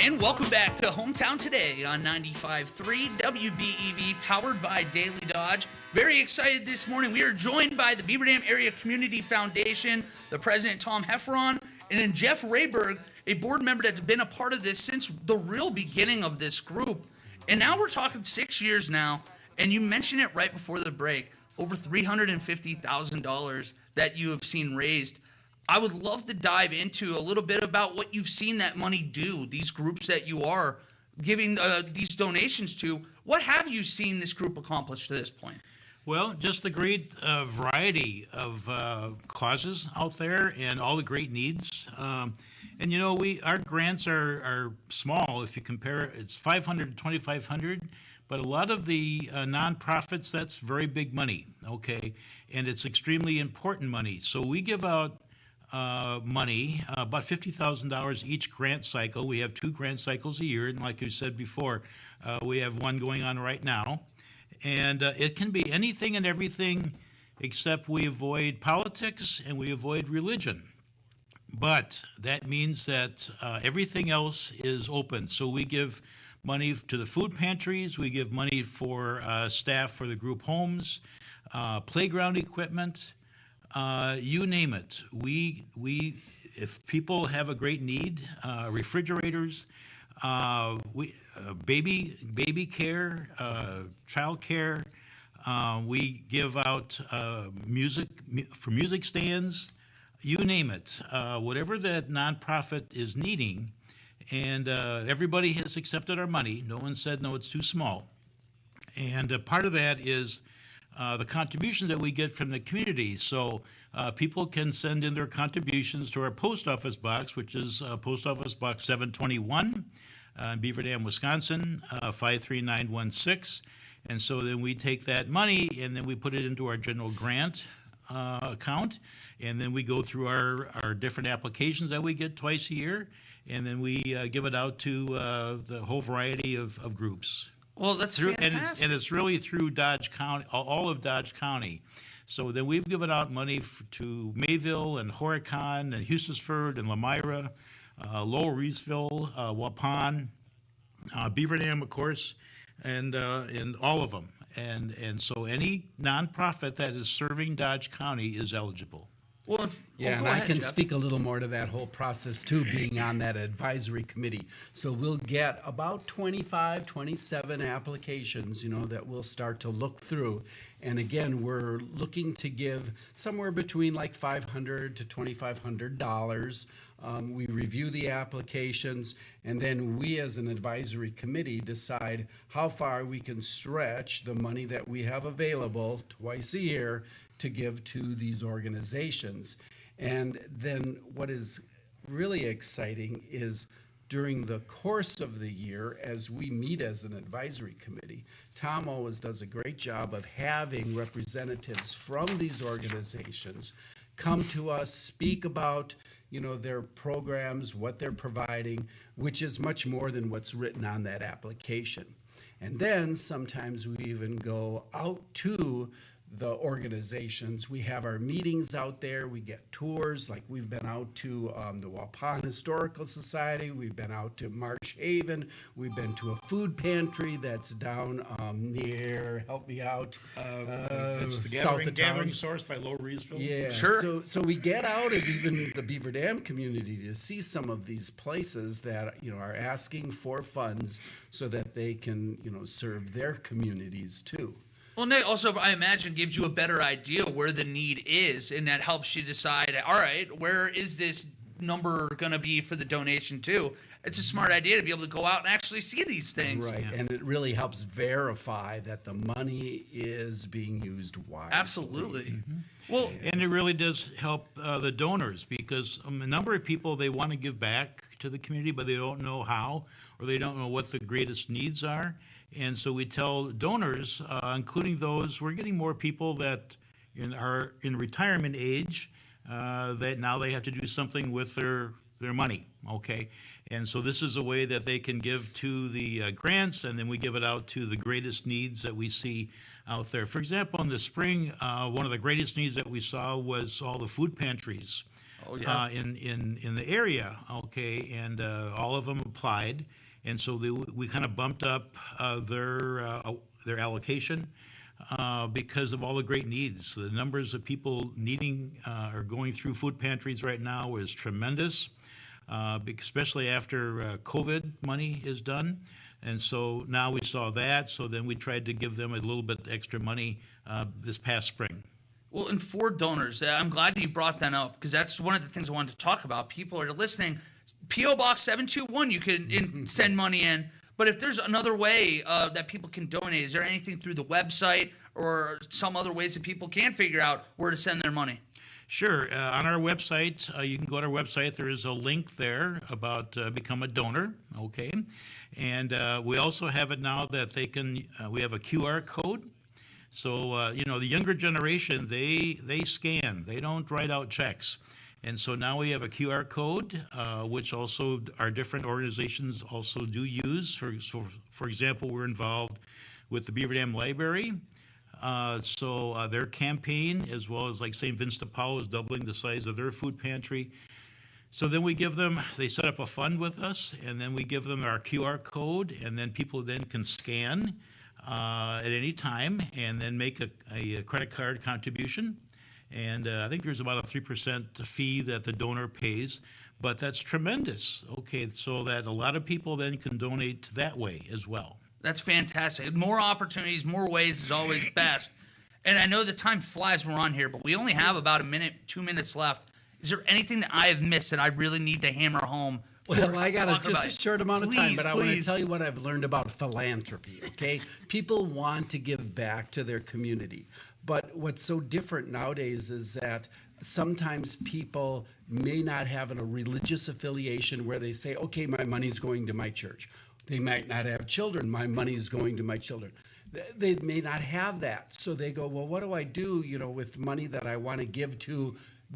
And welcome back to Hometown Today on 95.3 WBEV, powered by Daily Dodge. Very excited this morning. We are joined by the Beaver Dam Area Community Foundation, the president, Tom Hefferon, and then Jeff Rayberg, a board member that's been a part of this since the real beginning of this group. And now we're talking 6 years now, and you mentioned it right before the break, over $350,000 that you have seen raised. I would love to dive into a little bit about what you've seen that money do, these groups that you are giving these donations to. What have you seen this group accomplish to this point? Well, just the great variety of causes out there and all the great needs. And you know, our grants are small. If you compare it, it's $500 to $2,500. But a lot of the nonprofits, that's very big money, okay? And it's extremely important money. So we give out money, about $50,000 each grant cycle. We have 2 grant cycles a year, and like you said before, we have one going on right now. And it can be anything and everything except we avoid politics and we avoid religion. But that means that everything else is open. So we give money to the food pantries, we give money for staff for the group homes, playground equipment, you name it. We if people have a great need, refrigerators, baby care, child care. We give out music stands, you name it. Whatever that nonprofit is needing, and everybody has accepted our money. No one said no, it's too small. And part of that is the contributions that we get from the community. So people can send in their contributions to our post office box, which is Post Office Box 721 in Beaver Dam, Wisconsin, 53916. And so then we take that money and then we put it into our general grant account. And then we go through our different applications that we get twice a year. And then we give it out to the whole variety of groups. Well, that's fantastic. And it's really through Dodge County, all of Dodge County. So then we've given out money to Mayville and Horicon and Hustisford and Lamira, Lower Reesville, Waupun, Beaver Dam, of course, and all of them. And so any nonprofit that is serving Dodge County is eligible. Well, and I can speak a little more to that whole process too, being on that advisory committee. So we'll get about 25, 27 applications, that we'll start to look through. And again, we're looking to give somewhere between like $500 to $2,500. We review the applications, and then we as an advisory committee decide how far we can stretch the money that we have available twice a year to give to these organizations. And then what is really exciting is during the course of the year, as we meet as an advisory committee, Tom always does a great job of having representatives from these organizations come to us, speak about their programs, what they're providing, which is much more than what's written on that application. And then sometimes we even go out to the organizations. We have our meetings out there. We get tours, like we've been out to the Waupun Historical Society. We've been out to Marsh Haven. We've been to a food pantry that's down near, help me out, It's the south of gathering town. Source by Lower Reesville. Yeah, Sure. So we get out of even the Beaver Dam community to see some of these places that are asking for funds so that they can serve their communities too. Well, Nick, also, I imagine gives you a better idea where the need is, and that helps you decide, all right, where is this number going to be for the donation to? It's a smart idea to be able to go out and actually see these things. Right, and it really helps verify that the money is being used wisely. Absolutely. Mm-hmm. Well, And it really does help the donors, because a number of people, they want to give back to the community, but they don't know how, or they don't know what the greatest needs are. And so we tell donors, including those, we're getting more people that are in retirement age, that now they have to do something with their money, okay? And so this is a way that they can give to the grants, and then we give it out to the greatest needs that we see out there. For example, in the spring, one of the greatest needs that we saw was all the food pantries in the area, okay? And all of them applied. And so we kind of bumped up their allocation because of all the great needs. The numbers of people needing or going through food pantries right now is tremendous, especially after COVID money is done. And so now we saw that, so then we tried to give them a little bit extra money this past spring. Well, and for donors, I'm glad you brought that up because that's one of the things I wanted to talk about. People are listening. P.O. Box 721, you can send money in. But if there's another way that people can donate, is there anything through the website or some other ways that people can figure out where to send their money? Sure. On our website, you can go to our website. There is a link there about become a donor, okay? And we also have it now that they can, we have a QR code. So, the younger generation, they scan. They don't write out checks. And so now we have a QR code, which also our different organizations also do use. For example, we're involved with the Beaver Dam Library. So their campaign, as well as like St. Vincent de Paul, is doubling the size of their food pantry. So then we give them, they set up a fund with us, and then we give them our QR code, and then people then can scan at any time and then make a credit card contribution. And I think there's about a 3% fee that the donor pays, but that's tremendous. Okay, so that a lot of people then can donate that way as well. That's fantastic. More opportunities, more ways is always best. And I know the time flies when we're on here, but we only have about 2 minutes left. Is there anything that I have missed that I really need to hammer home? Well, I got just a short amount of time, but I want to Please. tell you what I've learned about philanthropy, okay? People want to give back to their community. But what's so different nowadays is that sometimes people may not have a religious affiliation where they say, okay, my money's going to my church. They might not have children. My money's going to my children. They may not have that. So they go, well, what do I do, with money that I want to give to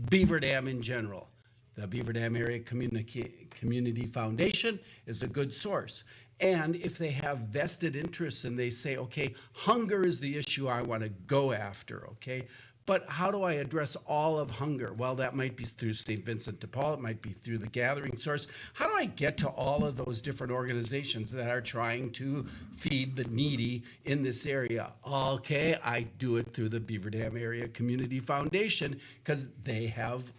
Beaver Dam in general? The Beaver Dam Area Community Foundation is a good source. And if they have vested interests and they say, okay, hunger is the issue I want to go after, okay? But how do I address all of hunger? Well, that might be through St. Vincent de Paul. It might be through the Gathering Source. How do I get to all of those different organizations that are trying to feed the needy in this area? Okay, I do it through the Beaver Dam Area Community Foundation because they have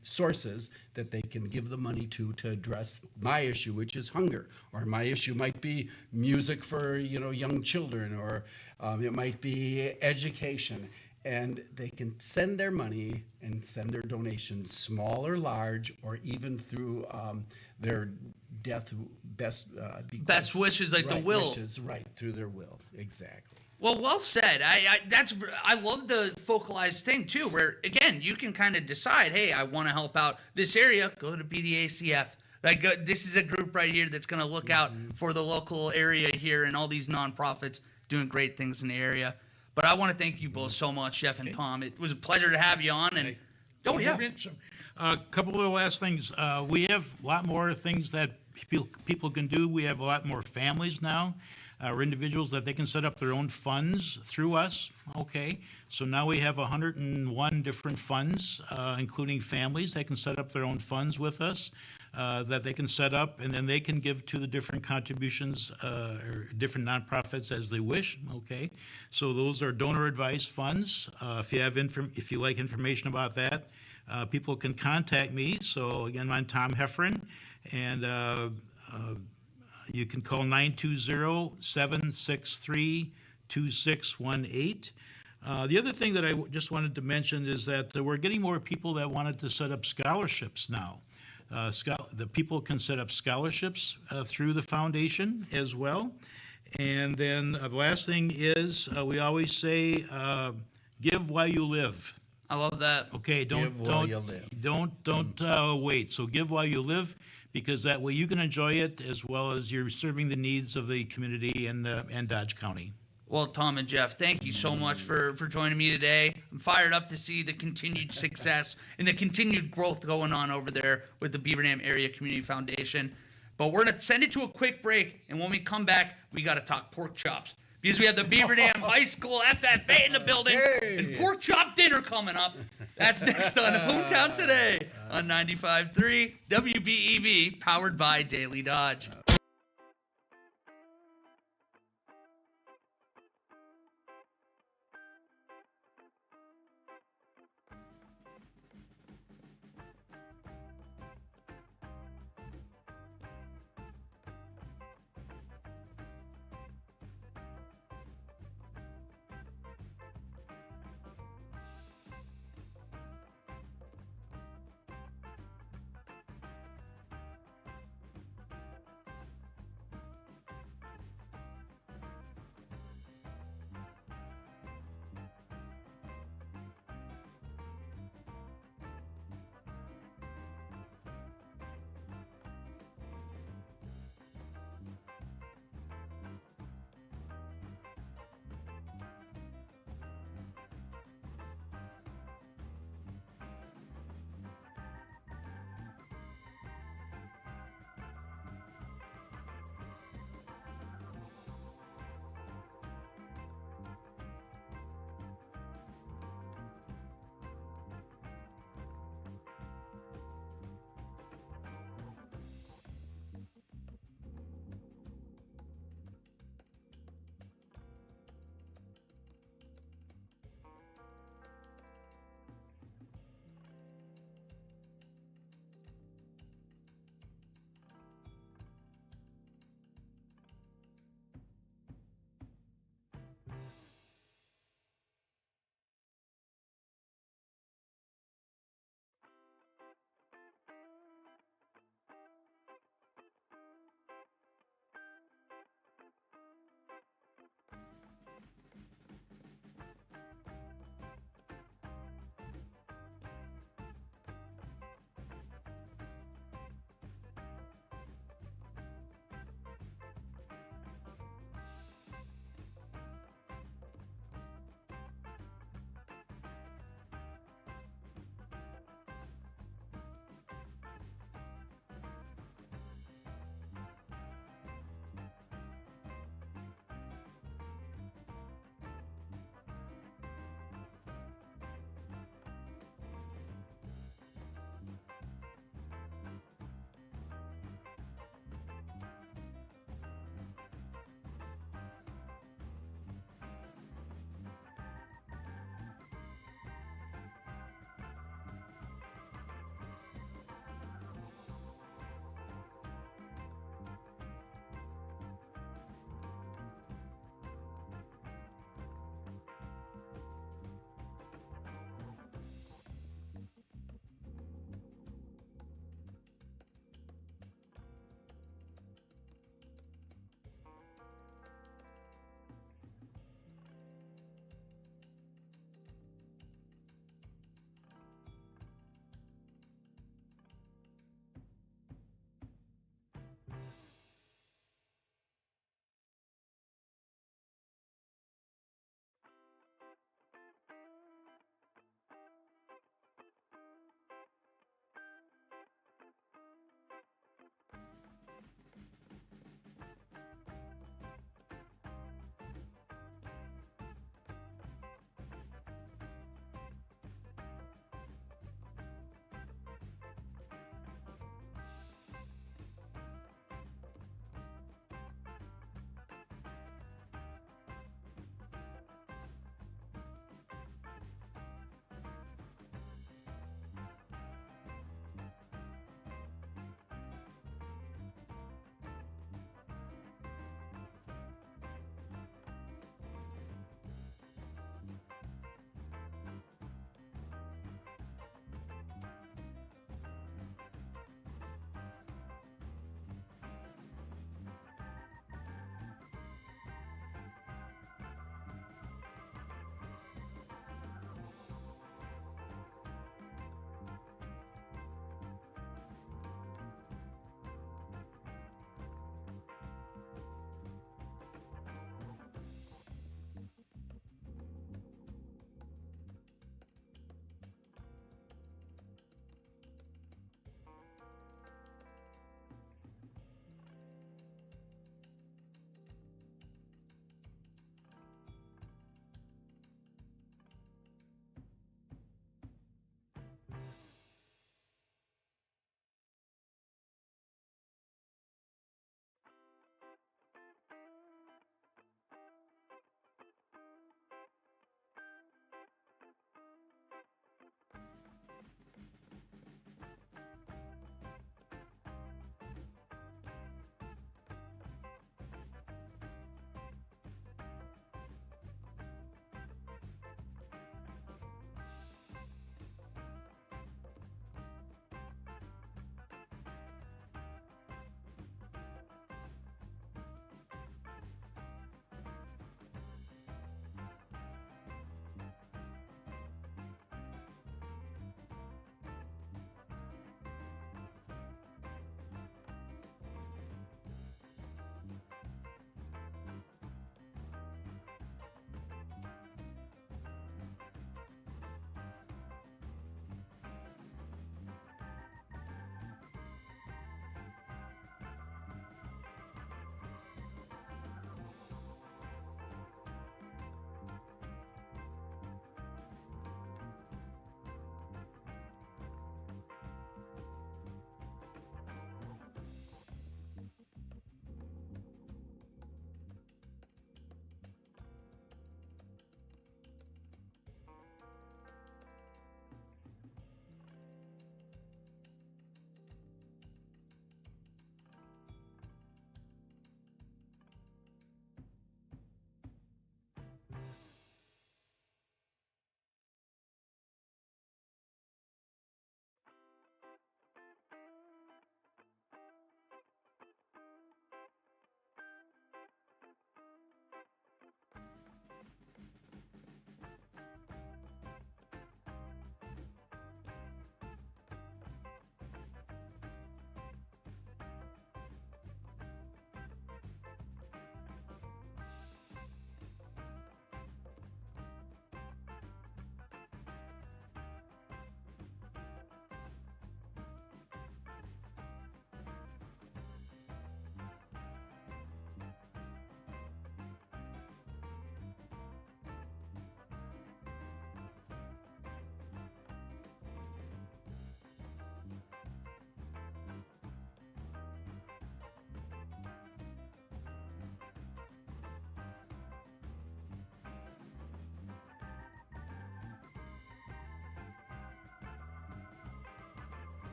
sources that they can give the money to address my issue, which is hunger, or my issue might be music for young children, or it might be education, and they can send their money and send their donations, small or large, or even through their best wishes, like the will. Wishes, right, through their will, exactly. Well said. I love the focalized thing too, where again you can kind of decide, hey, I want to help out this area. Go to BDHS. This is a group right here that's going to look out for the local area here, and all these nonprofits doing great things in the area. But I want to thank you both so much, Jeff and Tom. It was a pleasure to have you on. And A couple of the last things. We have a lot more things that people can do. We have a lot more families now. Or individuals that they can set up their own funds through us, okay? So now we have 101 different funds, including families. They can set up their own funds with us that they can set up, and then they can give to the different contributions or different nonprofits as they wish, okay? So those are donor advised funds. If you like information about that, people can contact me. So again, I'm Tom Heffron, and you can call 920-763-2618. The other thing that I just wanted to mention is that we're getting more people that wanted to set up scholarships now. The people can set up scholarships through the foundation as well. And then the last thing is we always say, give while you live. I love that. Okay, don't wait. So give while you live, because that way you can enjoy it as well as you're serving the needs of the community and Dodge County. Well, Tom and Jeff, thank you so much for joining me today. I'm fired up to see the continued success and the continued growth going on over there with the Beaver Dam Area Community Foundation. But we're going to send it to a quick break, and when we come back, we got to talk pork chops. Because we have the Beaver Dam High School FFA in the building, and pork chop dinner coming up. That's next on Hometown Today on 95.3 WBEV, powered by Daily Dodge.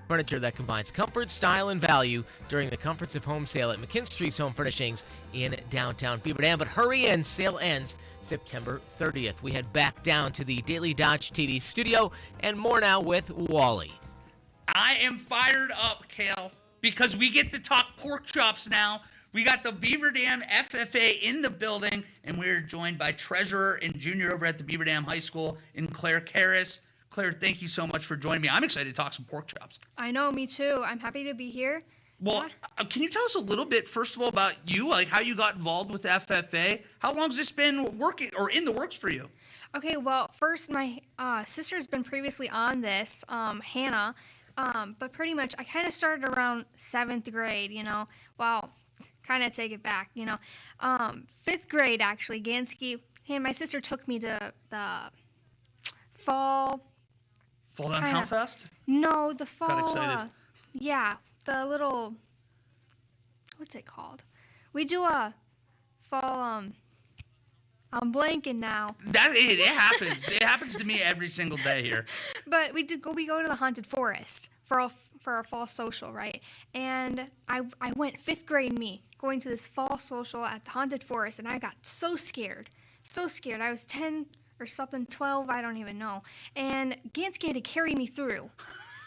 Furniture that combines comfort, style, and value during the Comforts of Home sale at McKinstry's Home Furnishings in downtown Beaver Dam. But hurry in, sale ends September 30th. We head back down to the Daily Dodge TV studio and more now with Wally. I am fired up, Kale, because we get to talk pork chops now. We got the Beaver Dam FFA in the building, and we're joined by treasurer and junior over at the Beaver Dam High School in Claire Karras. Claire, thank you so much for joining me. I'm excited to talk some pork chops. I know, me too. I'm happy to be here. Well, can you tell us a little bit, first of all, about you, like how you got involved with FFA? How long has this been working or in the works for you? Okay, well, first, my sister's been previously on this, Hannah, but pretty much I kind of started around 7th grade, Well, kind of take it back, 5th grade, actually, Gansky, and my sister took me to the fall Downtown Fest? No, the fall. Got excited. Yeah, the little. What's it called? We do a fall. I'm blanking now. It happens. It happens to me every single day here. But we go to the haunted forest for our fall social, right? And I went 5th grade me going to this fall social at the haunted forest, and I got so scared. I was 10 or something, 12, I don't even know. And Gansky had to carry me through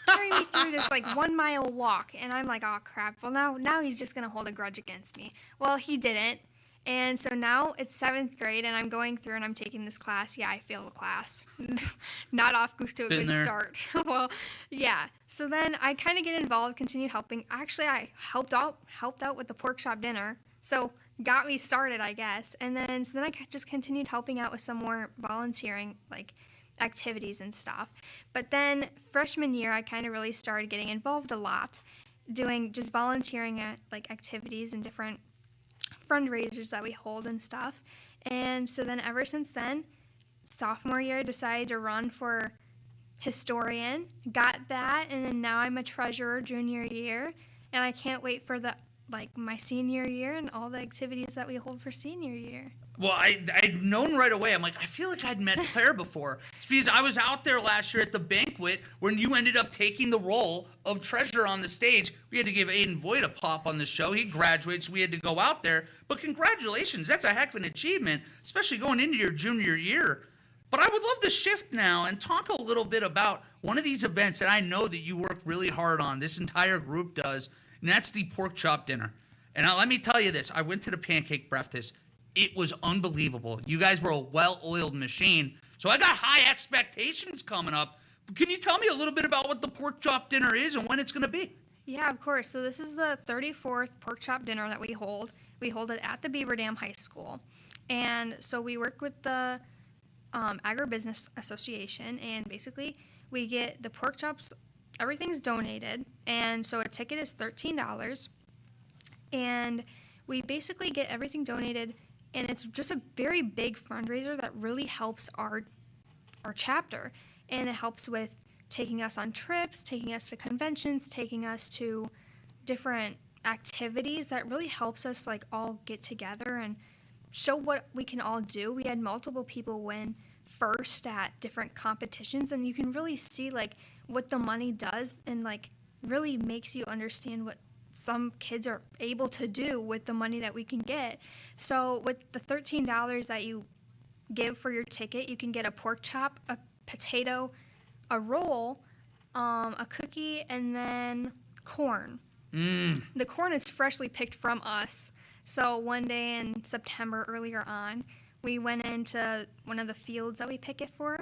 this like 1 mile walk. And I'm like, oh crap, well now he's just gonna hold a grudge against me. Well, he didn't. And so now it's 7th grade and I'm going through and I'm taking this class. Yeah, I failed the class. Not off to a good start. Well, yeah. So then I kind of get involved, continue helping. Actually, I helped out with the pork chop dinner. So got me started, I guess. And then I just continued helping out with some more volunteering, like activities and stuff. But then freshman year, I kind of really started getting involved a lot, doing just volunteering at like activities and different fundraisers that we hold and stuff. And so then ever since then, sophomore year, I decided to run for historian, got that, and then now I'm a treasurer junior year, and I can't wait for my senior year and all the activities that we hold for senior year. Well, I'd known right away. I'm like, I feel like I'd met Claire before. It's because I was out there last year at the banquet when you ended up taking the role of treasurer on the stage. We had to give Aiden Voigt a pop on the show. He graduates, so we had to go out there. But congratulations, that's a heck of an achievement, especially going into your junior year. But I would love to shift now and talk a little bit about one of these events that I know that you work really hard on, this entire group does, and that's the pork chop dinner. And now let me tell you this, I went to the pancake breakfast. It was unbelievable. You guys were a well-oiled machine. So I got high expectations coming up. But can you tell me a little bit about what the pork chop dinner is and when it's going to be? Yeah, of course. So this is the 34th pork chop dinner that we hold. We hold it at the Beaver Dam High School. And so we work with the Agribusiness Association, and basically we get the pork chops, everything's donated. And so a ticket is $13. And we basically get everything donated. And it's just a very big fundraiser that really helps our chapter. And it helps with taking us on trips, taking us to conventions, taking us to different activities that really helps us like all get together and show what we can all do. We had multiple people win first at different competitions, and you can really see like what the money does and like really makes you understand what some kids are able to do with the money that we can get. So with the $13 that you give for your ticket, you can get a pork chop, a potato, a roll, a cookie, and then corn. The corn is freshly picked from us. So one day in September earlier on, we went into one of the fields that we pick it for.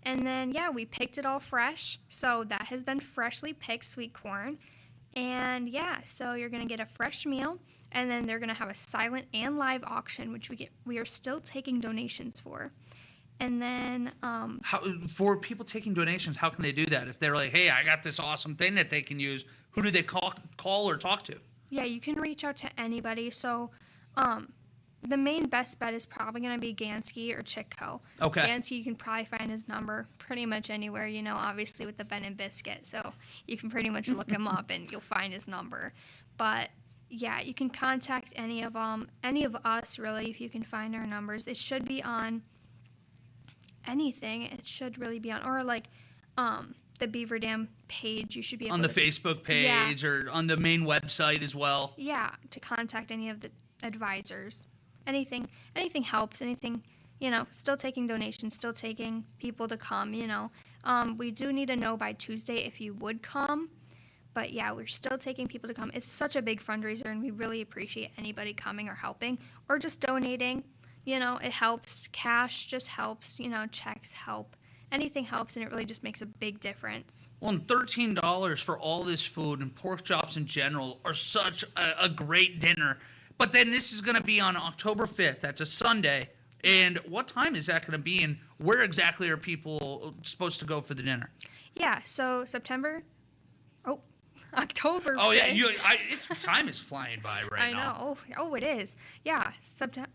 And then, yeah, we picked it all fresh. So that has been freshly picked sweet corn. And yeah, so you're going to get a fresh meal, and then they're going to have a silent and live auction, which we are still taking donations for. And then for people taking donations, how can they do that? If they're like, hey, I got this awesome thing that they can use, who do they call or talk to? Yeah, you can reach out to anybody. So the main best bet is probably going to be Gansky or Chico. Okay. Gansky, you can probably find his number pretty much anywhere, obviously with the Ben and Biscuit. So you can pretty much look him up and you'll find his number. But yeah, you can contact any of us really if you can find our numbers. It should be on anything. It should really be on, or like the Beaver Dam page. You should be able On the to, Facebook page or on the main website as well. yeah, to contact any of the advisors. Anything helps. Anything, still taking donations, still taking people to come. We do need to know by Tuesday if you would come. But yeah, we're still taking people to come. It's such a big fundraiser, and we really appreciate anybody coming or helping or just donating. It helps. Cash just helps. Checks help. Anything helps, and it really just makes a big difference. Well, and $13 for all this food and pork chops in general are such a great dinner. But then this is going to be on October 5th. That's a Sunday. And what time is that going to be, and where exactly are people supposed to go for the dinner? Yeah, so October. Oh, yeah, 5th. time is flying by right now. I know. Oh, it is. Yeah,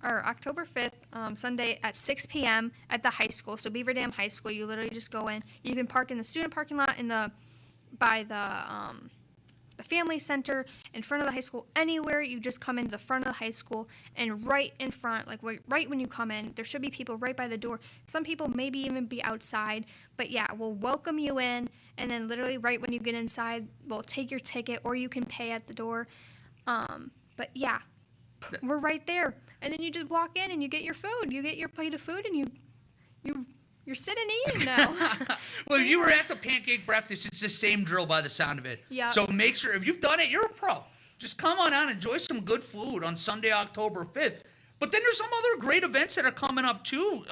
October 5th, Sunday at 6 p.m. at the high school. So Beaver Dam High School, you literally just go in. You can park in the student parking lot by the family center, in front of the high school, anywhere. You just come into the front of the high school, and right in front, like right when you come in, there should be people right by the door. Some people maybe even be outside, but yeah, we'll welcome you in, and then literally right when you get inside, we'll take your ticket, or you can pay at the door. But yeah, we're right there, and then you just walk in and you get your food. You get your plate of food, and you're sitting eating now. Well, if you were at the pancake breakfast, it's the same drill by the sound of it. Yeah. So make sure, if you've done it, you're a pro. Just come on out and enjoy some good food on Sunday, October 5th. But then there's some other great events that are coming up, too.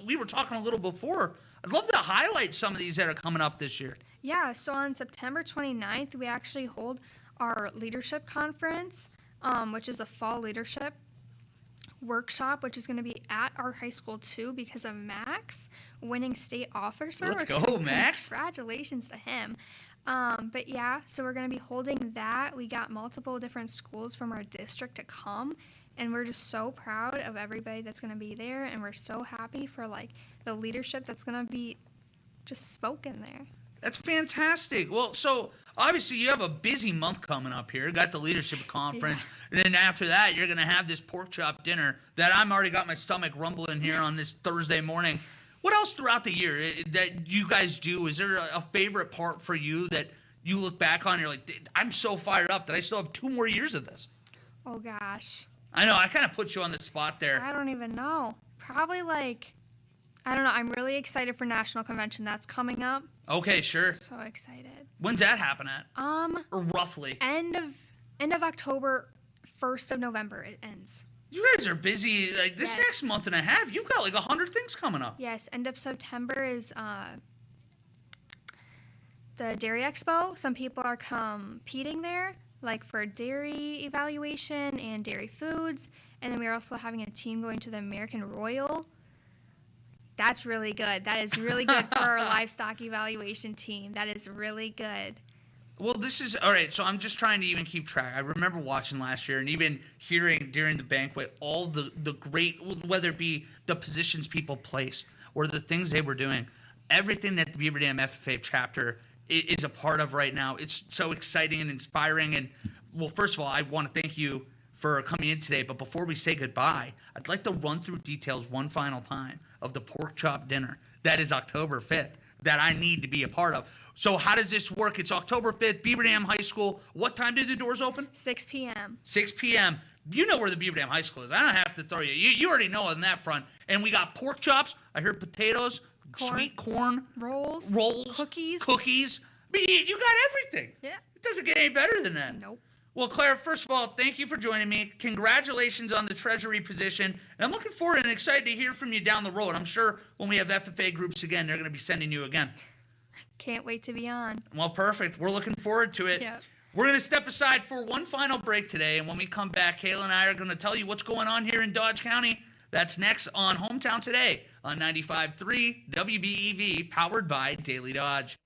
We were talking a little before. I'd love to highlight some of these that are coming up this year. Yeah, so on September 29th, we actually hold our leadership conference, which is a fall leadership workshop, which is going to be at our high school too, because of Max winning state officer. Let's go, Max. Congratulations to him. But yeah, so we're going to be holding that. We got multiple different schools from our district to come, and we're just so proud of everybody that's going to be there, and we're so happy for the leadership that's going to be just spoken there. That's fantastic. Well, so obviously you have a busy month coming up here. Got the leadership conference, and then after that you're going to have this pork chop dinner that I'm already got my stomach rumbling here on this Thursday morning. What else throughout the year that you guys do? Is there a favorite part for you that you look back on and you're like, I'm so fired up that I still have 2 more years of this? Oh gosh. I know, I kind of put you on the spot there. I don't even know. Probably I don't know. I'm really excited for National Convention. That's coming up. Okay, sure. So excited. When's that happen at? Or roughly? End of October, 1st of November it ends. You guys are busy. This Yes. next month and a half, you've got 100 things coming up. Yes, end of September is the Dairy Expo. Some people are competing there, for dairy evaluation and dairy foods. And then we're also having a team going to the American Royal. That's really good. That is really good for our livestock evaluation team. That is really good. Well, this is all right. So I'm just trying to even keep track. I remember watching last year and even hearing during the banquet all the great, whether it be the positions people placed or the things they were doing, everything that the Beaver Dam FFA chapter is a part of right now. It's so exciting and inspiring. And well, first of all, I want to thank you for coming in today. But before we say goodbye, I'd like to run through details one final time of the pork chop dinner that is October 5th that I need to be a part of. So how does this work? It's October 5th, Beaver Dam High School. What time do the doors open? 6 p.m. 6 p.m. You know where the Beaver Dam High School is. I don't have to throw you. You already know on that front. And we got pork chops. I heard potatoes, sweet corn, rolls, cookies. I mean, you got everything. Yeah. It doesn't get any better than that. Nope. Well, Claire, first of all, thank you for joining me. Congratulations on the treasury position. And I'm looking forward and excited to hear from you down the road. I'm sure when we have FFA groups again, they're going to be sending you again. Can't wait to be on. Well, perfect. We're looking forward to it. Yep. We're going to step aside for one final break today. And when we come back, Kayla and I are going to tell you what's going on here in Dodge County. That's next on Hometown Today on 95.3 WBEV, powered by Daily Dodge.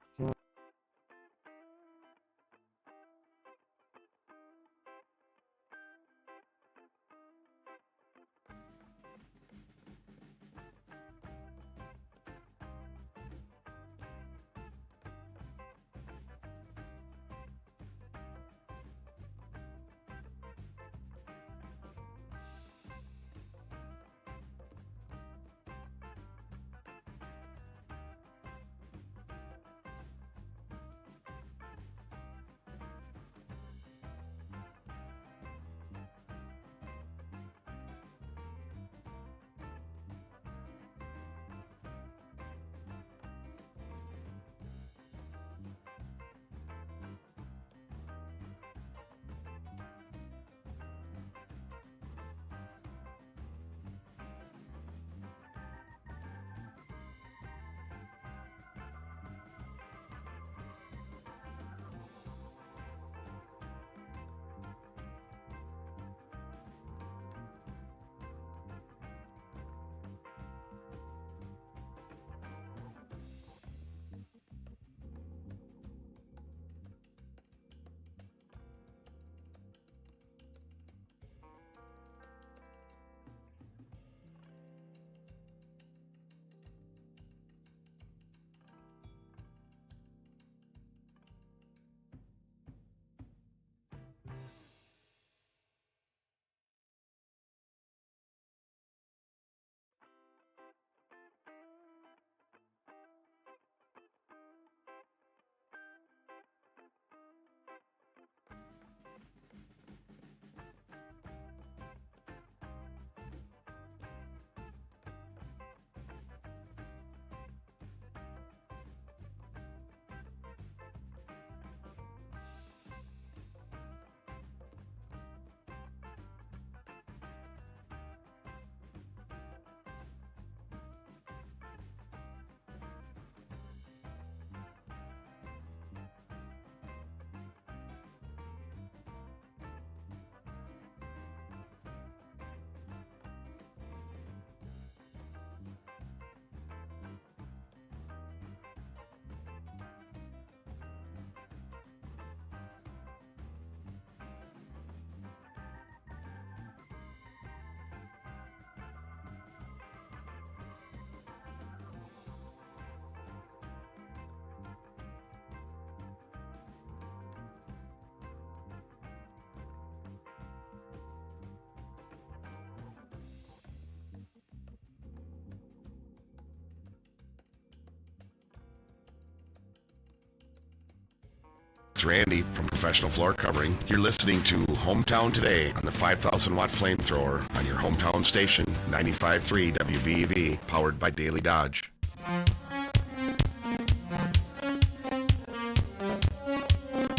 It's Randy from Professional Floor Covering. You're listening to Hometown Today on the 5,000 watt flamethrower on your hometown station, 95.3 WBEV, powered by Daily Dodge.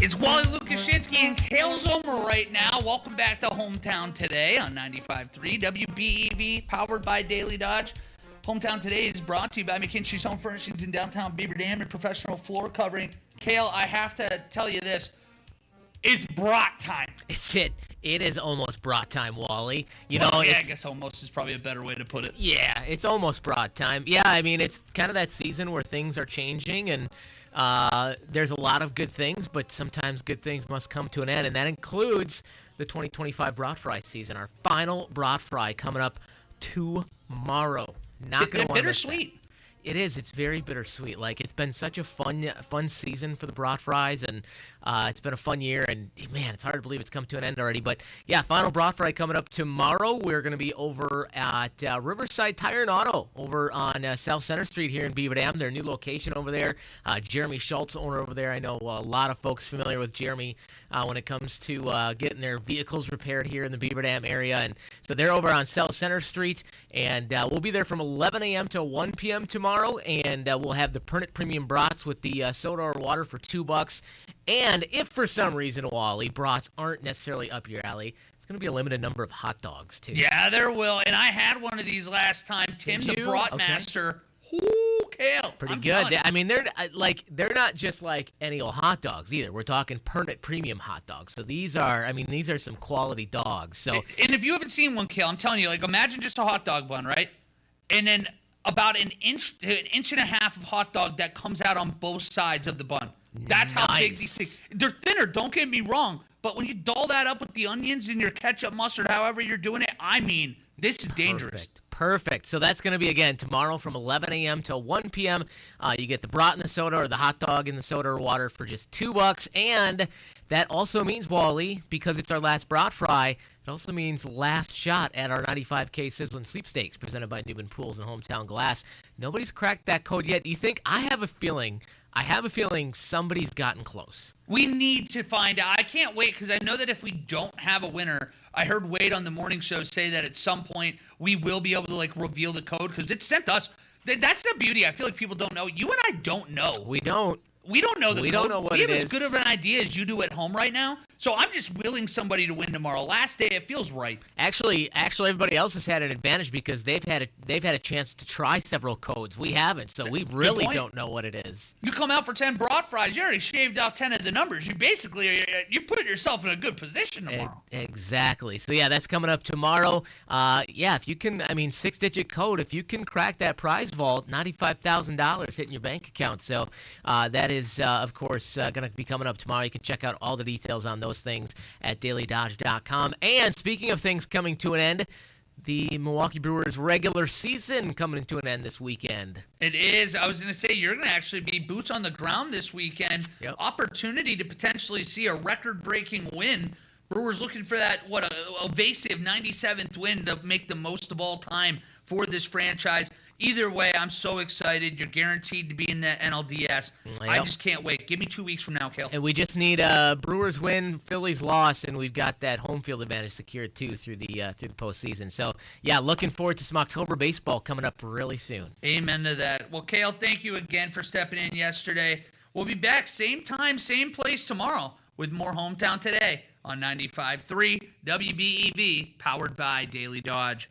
It's Wally Lukashinsky and Kale Zomer right now. Welcome back to Hometown Today on 95.3 WBEV, powered by Daily Dodge. Hometown Today is brought to you by McKinstry's Home Furnishings in downtown Beaver Dam and Professional Floor Covering. Kale, I have to tell you this. It's brat time. It is almost brat time, Wally. I guess almost is probably a better way to put it. Yeah, it's almost brat time. Yeah, I mean, it's kind of that season where things are changing, and there's a lot of good things, but sometimes good things must come to an end, and that includes the 2025 brat fry season. Our final brat fry coming up tomorrow. Not going to want to miss that. Bittersweet. It is. It's very bittersweet. Like, it's been such a fun season for the brat fries, and it's been a fun year. And man, it's hard to believe it's come to an end already. But yeah, final brat fry coming up tomorrow. We're going to be over at Riverside Tire and Auto over on South Center Street here in Beaver Dam. Their new location over there. Jeremy Schultz, owner over there. I know a lot of folks familiar with Jeremy when it comes to getting their vehicles repaired here in the Beaver Dam area. And so they're over on South Center Street, and we'll be there from 11 a.m. to 1 p.m. tomorrow. And we'll have the Pernod Premium brats with the soda or water for $2. And if for some reason, Wally, brats aren't necessarily up your alley, it's going to be a limited number of hot dogs, too. Yeah, there will. And I had one of these last time. Tim, the brat master. Ooh, Kale. Pretty I'm good. done. I mean, they're not just like any old hot dogs either. We're talking Pernod Premium hot dogs. So these are some quality dogs. So, and if you haven't seen one, Kale, I'm telling you, like, imagine just a hot dog bun, right? And then about an inch and a half of hot dog that comes out on both sides of the bun. That's how big these things. They're thinner, don't get me wrong, but when you doll that up with the onions and your ketchup, mustard, however you're doing it, I mean, this is dangerous. Perfect. So that's going to be, again, tomorrow from 11 a.m. till 1 p.m. You get the brat in the soda or the hot dog in the soda or water for just $2. And that also means, Wally, because it's our last brat fry, it also means last shot at our 95K Sizzling Sweepstakes presented by Newman Pools and Hometown Glass. Nobody's cracked that code yet. You think? I have a feeling somebody's gotten close. We need to find out. I can't wait because I know that if we don't have a winner, I heard Wade on the morning show say that at some point we will be able to reveal the code because it's sent us. That's the beauty. I feel like people don't know. You and I don't know. We don't. We don't know the code. We don't know what we it have is. as good of an idea as you do at home right now. So I'm just willing somebody to win tomorrow. Last day, it feels right. Actually, everybody else has had an advantage because they've had a chance to try several codes. We haven't, so we really don't know what it is. You come out for 10 brat fries, you already shaved off 10 of the numbers. You put yourself in a good position tomorrow. Exactly. So yeah, that's coming up tomorrow. If you can, 6-digit code. If you can crack that prize vault, $95,000 hitting your bank account. So that is, of course, going to be coming up tomorrow. You can check out all the details on those things at DailyDodge.com. And speaking of things coming to an end, the Milwaukee Brewers regular season coming to an end this weekend. It is. I was going to say, you're going to actually be boots on the ground this weekend. Yep. Opportunity to potentially see a record-breaking win. Brewers looking for that, a evasive 97th win to make the most of all time for this franchise. Either way, I'm so excited. You're guaranteed to be in the NLDS. Yep. I just can't wait. Give me 2 weeks from now, Kale. And we just need Brewers win, Phillies loss, and we've got that home field advantage secured too through the postseason. So yeah, looking forward to some October baseball coming up really soon. Amen to that. Well, Kale, thank you again for stepping in yesterday. We'll be back same time, same place tomorrow with more Hometown Today on 95.3 WBEV, powered by Daily Dodge.